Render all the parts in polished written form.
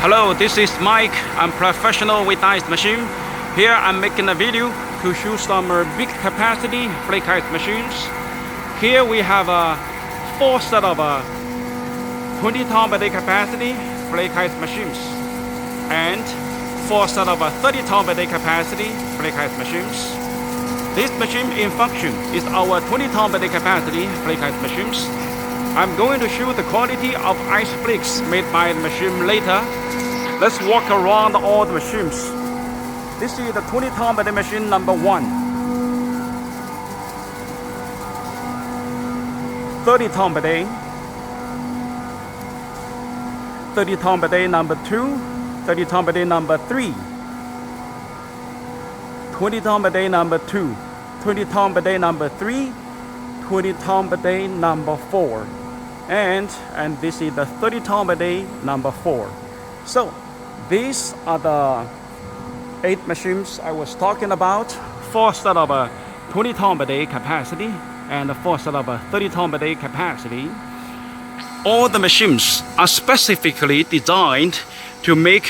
Hello, this is Mike. I'm professional with ice machine. Here I'm making a video to show some big capacity flake ice machines. Here we have four set of 20 ton per day capacity flake ice machines and four set of 30 ton per day capacity flake ice machines. This machine in function is our 20 ton per day capacity flake ice machines. I'm going to show the quality of ice flakes made by the machine later. Let's walk around all the machines. This is the 20 ton per day machine number 1. 30 ton per day. 30 ton per day number 2. 30 ton per day number 3. 20 ton per day number 2. 20 ton per day number 3. 20 ton per day number 4. And this is the 30 ton per day number 4. So these are the 8 machines I was talking about. 4 set of 20 ton per day capacity and 4 set of 30 ton per day capacity. All the machines are specifically designed to make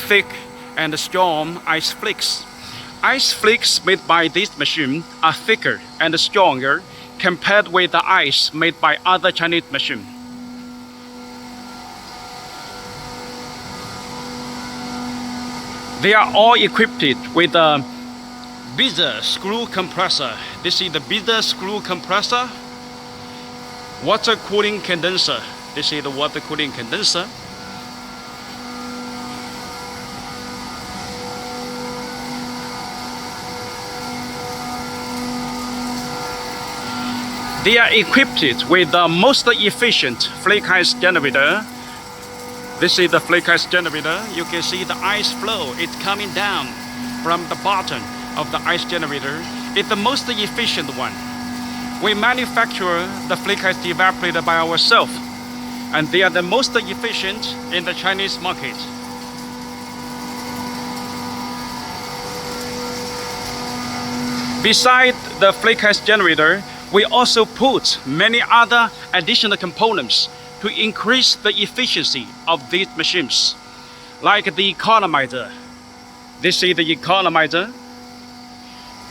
thick and strong ice flakes. Ice flakes made by this machine are thicker and stronger compared with the ice made by other Chinese machines. They are all equipped with a bigger screw compressor. This is the bigger screw compressor. Water cooling condenser. This is the water cooling condenser. They are equipped with the most efficient flake ice generator. This is the flake ice generator. You can see the ice flow. It's coming down from the bottom of the ice generator. It's the most efficient one. We manufacture the flake ice evaporator by ourselves, and they are the most efficient in the Chinese market. Besides the flake ice generator, we also put many other additional components to increase the efficiency of these machines, like the economizer. This is the economizer.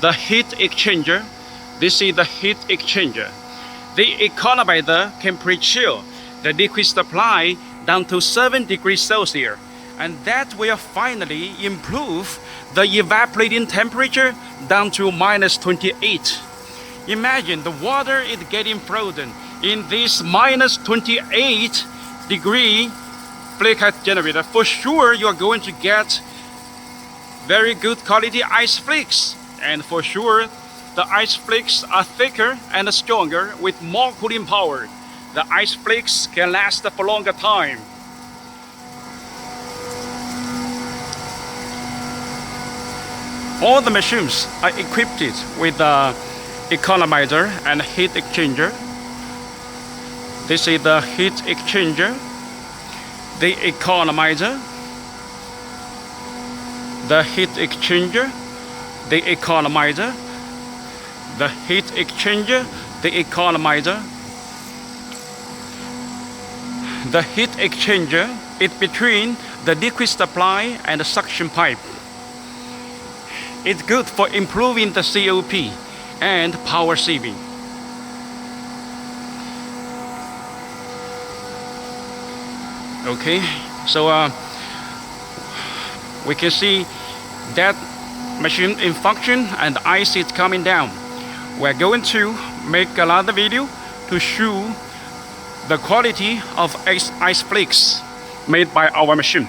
The heat exchanger. This is the heat exchanger. The economizer can pre-chill the liquid supply down to 7 degrees Celsius, and that will finally improve the evaporating temperature down to minus 28. Imagine the water is getting frozen in this minus 28 degree flake ice generator. For sure you are going to get very good quality ice flakes, and for sure the ice flakes are thicker and stronger with more cooling power. The ice flakes can last for longer time. All the machines are equipped with economizer and heat exchanger. This is the heat exchanger, the economizer, the heat exchanger, the economizer, the heat exchanger, the economizer. The heat exchanger is between the liquid supply and the suction pipe. It's good for improving the COP and power saving. Okay, so we can see that machine in function and the ice is coming down. We're going to make another video to show the quality of ice flakes made by our machine.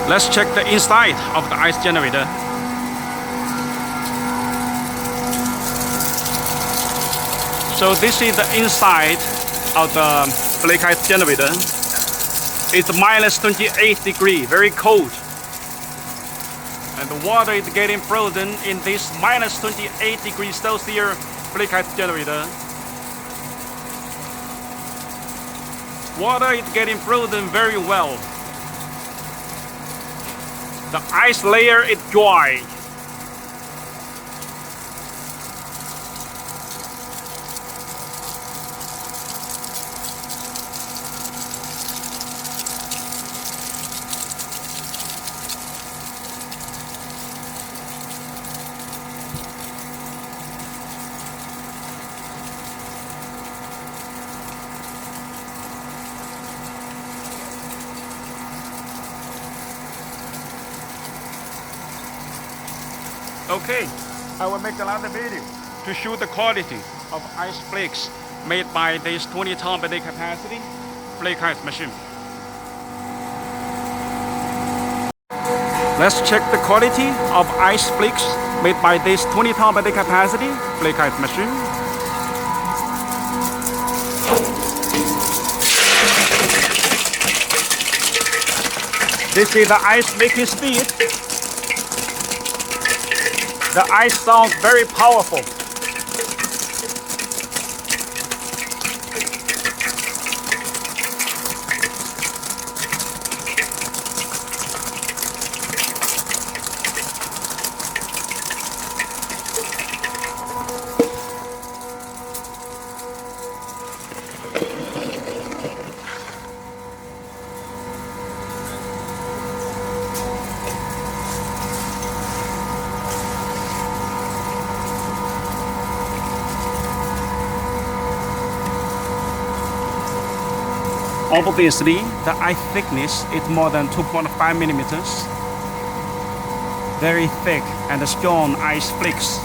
Let's check the inside of the ice generator. So this is the inside of the flake ice generator. It's minus 28 degrees, very cold. And the water is getting frozen in this minus 28 degrees Celsius flake ice generator. Water is getting frozen very well. The ice layer is dry. Okay, I will make another video to show the quality of ice flakes made by this 20 ton per day capacity flake ice machine. Let's check the quality of ice flakes made by this 20 ton per day capacity flake ice machine. This is the ice making speed. The ice sounds very powerful. Obviously, the ice thickness is more than 2.5 millimeters. Very thick and strong ice flakes.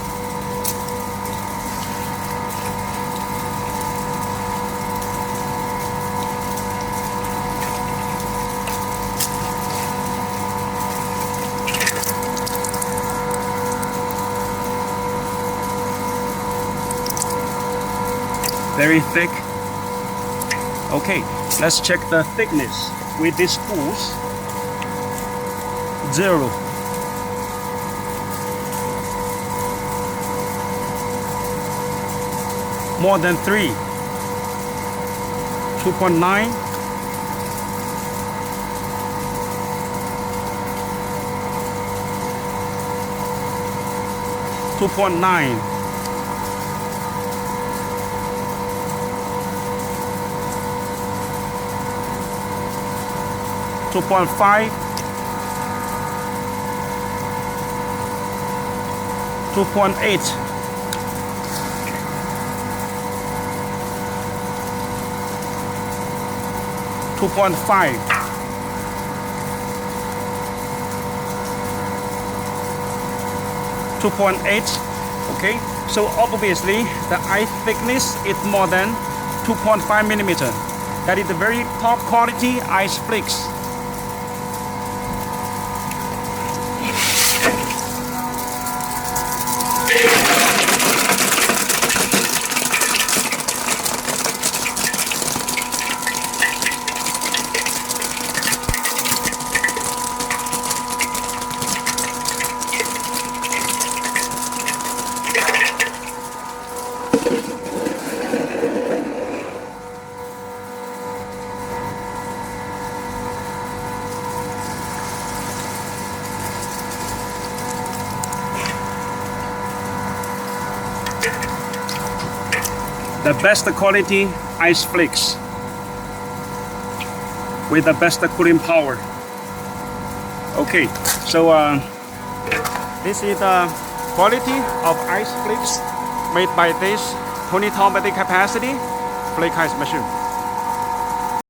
Very thick. Okay, let's check the thickness with these spools. 0. More than 3. 2.9. 2.9. 2.5, 2.8, 2.5, 2.8. Okay, so obviously the ice thickness is more than 2.5 millimeter. That is the very top quality ice flakes. The best quality ice flakes with the best cooling power. Okay, so this is the quality of ice flakes made by this 20 ton per day capacity flake ice machine.